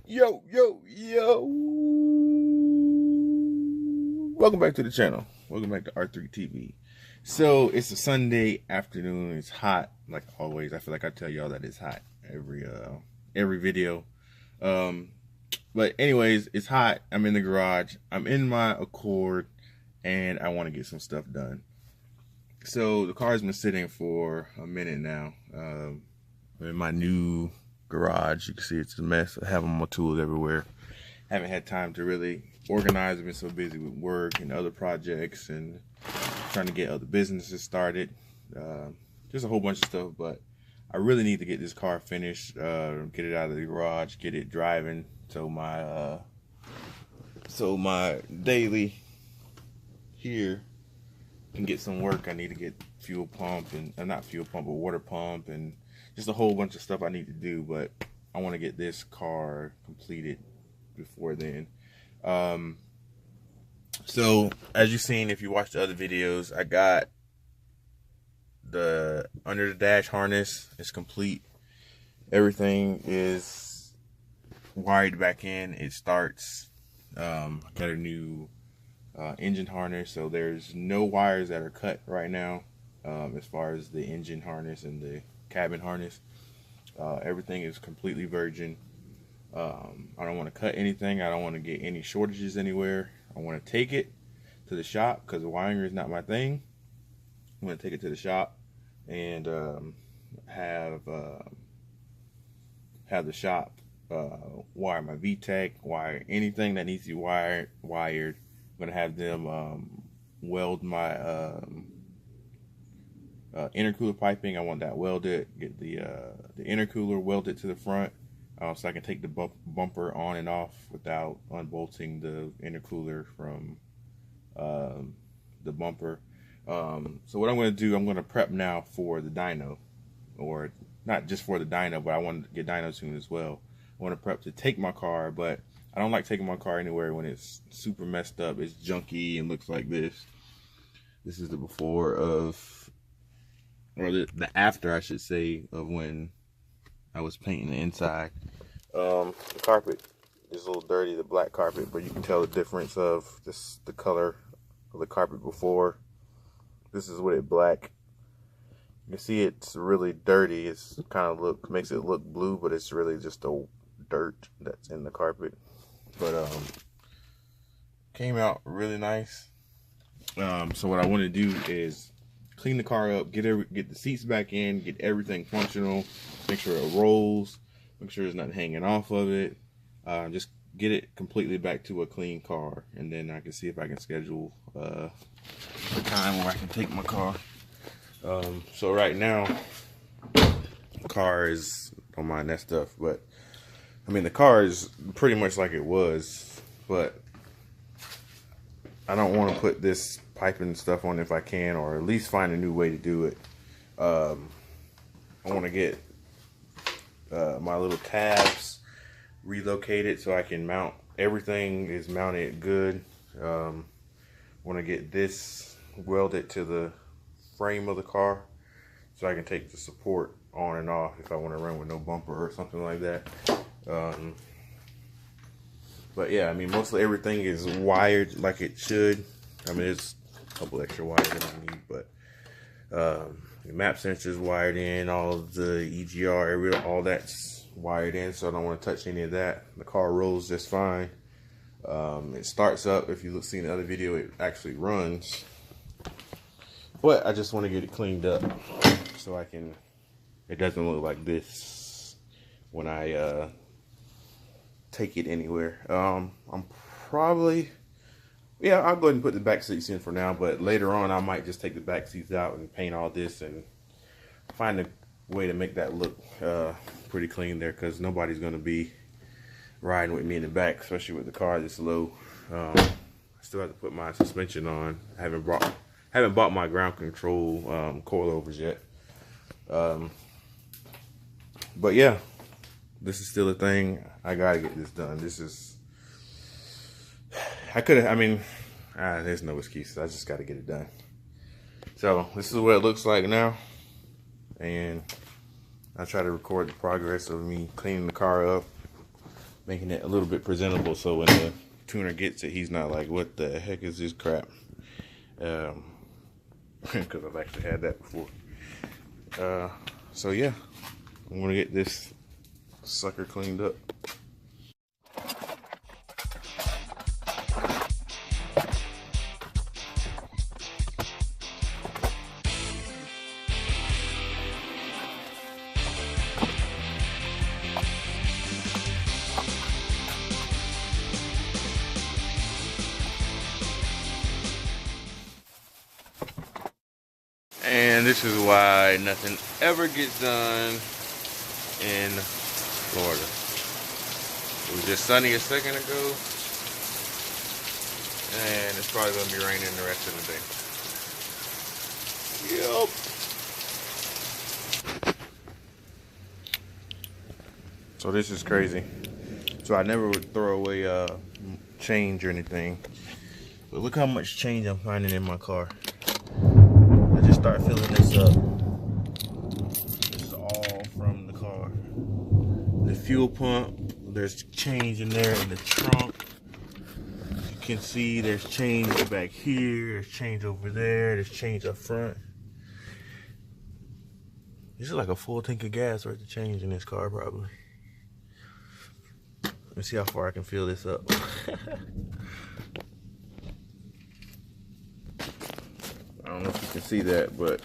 Yo. Welcome back to the channel. Welcome back to R3 TV. So it's a Sunday afternoon. It's hot, like always. I feel like I tell y'all that it's hot every video. But anyways, it's hot. I'm in the garage. I'm in my Accord, and I want to get some stuff done. So the car's been sitting for a minute now. I'm in my new garage. You can see it's a mess. I have all my tools everywhere. Haven't had time to really organize. I've been so busy with work and other projects and trying to get other businesses started. Just a whole bunch of stuff, but I really need to get this car finished, get it out of the garage, get it driving, so my daily here can get some work. I need to get fuel pump and not fuel pump, but water pump and just a whole bunch of stuff I need to do. But I want to get this car completed before then. So as you've seen, if you watched the other videos, I got the under the dash harness is complete. Everything is wired back in. It starts. I got a new engine harness, so there's no wires that are cut right now as far as the engine harness and the cabin harness. Everything is completely virgin. I don't want to cut anything. I don't want to get any shortages anywhere. I want to take it to the shop because the wiring is not my thing. I'm going to take it to the shop and have the shop wire my VTEC, wire anything that needs to be wired. I'm going to have them weld my intercooler piping. I want that welded. Get the intercooler welded to the front. So I can take the bumper on and off without unbolting the intercooler from the bumper. So what I'm going to do, I'm going to prep now for the dyno, or not just for the dyno, but I want to get dyno soon as well. I want to prep to take my car, but I don't like taking my car anywhere when it's super messed up. It's junky and looks like this. This is the before of, or the after, I should say, of when I was painting the inside. The carpet is a little dirty, the black carpet, but you can tell the difference of the color of the carpet before. This is with it black. You can see it's really dirty. It's kind of makes it look blue, but it's really just the dirt that's in the carpet. But came out really nice. So what I want to do is clean the car up, get the seats back in, get everything functional, make sure it rolls, make sure there's nothing hanging off of it, just get it completely back to a clean car, and then I can see if I can schedule a time where I can take my car. So right now, the car is, don't mind that stuff, but I mean the car is pretty much like it was, but I don't want to put this piping stuff on if I can, or at least find a new way to do it. I want to get my little tabs relocated so I can mount, everything is mounted good. Want to get this welded to the frame of the car so I can take the support on and off if I want to run with no bumper or something like that. But yeah, I mean, mostly everything is wired like it should. I mean, there's a couple extra wires that I need, but the map sensor is wired in, all of the EGR, all that's wired in, so I don't want to touch any of that. The car rolls just fine. It starts up. If you see in the other video, it actually runs. But I just want to get it cleaned up so it doesn't look like this when I take it anywhere. I'm probably, yeah, I'll go ahead and put the back seats in for now, but later on I might just take the back seats out and paint all this and find a way to make that look pretty clean there, because nobody's going to be riding with me in the back, especially with the car this low. I still have to put my suspension on. I haven't bought my ground control coilovers yet. But yeah, this is still a thing. I gotta get this done. This is, there's no excuses. I just gotta get it done. So this is what it looks like now, and I try to record the progress of me cleaning the car up, making it a little bit presentable so when the tuner gets it, he's not like, what the heck is this crap? Because I've actually had that before. So yeah, I'm gonna get this sucker cleaned up. And this is why nothing ever gets done in Florida. It was just sunny a second ago, and it's probably going to be raining the rest of the day. Yep. So this is crazy. So I never would throw away change or anything, but look how much change I'm finding in my car. Just start filling this up. This is all from the car. The fuel pump, there's change in there in the trunk. You can see there's change back here, there's change over there, there's change up front. This is like a full tank of gas worth of change in this car probably. Let me see how far I can fill this up. I don't know if you can see that, but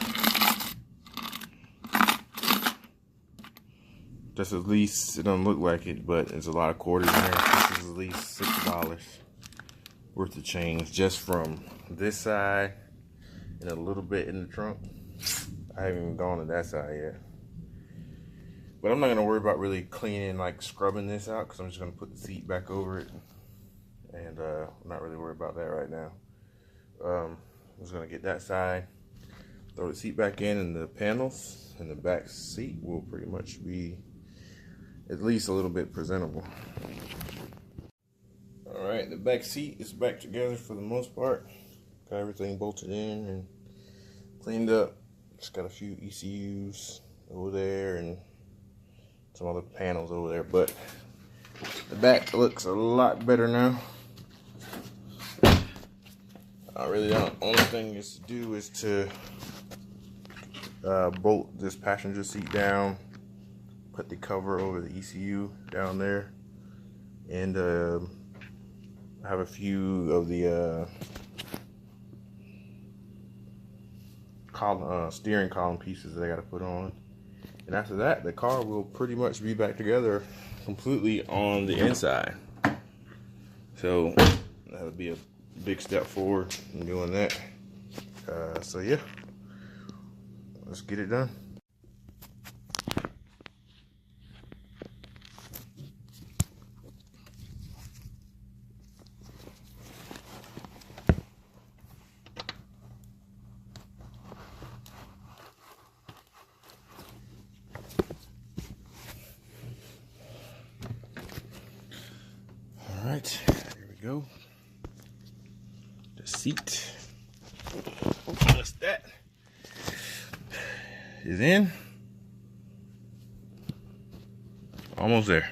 that's at least, it doesn't look like it, but there's a lot of quarters in there. This is at least $6 worth of change just from this side and a little bit in the trunk. I haven't even gone to that side yet. But I'm not gonna worry about really cleaning, like scrubbing this out, because I'm just gonna put the seat back over it. And I'm not really worried about that right now. I'm just gonna get that side, throw the seat back in, and the panels and the back seat will pretty much be at least a little bit presentable. All right, the back seat is back together for the most part. Got everything bolted in and cleaned up. Just got a few ECUs over there and some other panels over there, but the back looks a lot better now. Really, the only thing is to do is to bolt this passenger seat down, put the cover over the ECU down there, and I have a few of the steering column pieces that I got to put on. And after that, the car will pretty much be back together completely on the inside. So that would be a big step forward in doing that. So yeah, let's get it done. All right, here we go. The seat, just that is in. Almost there.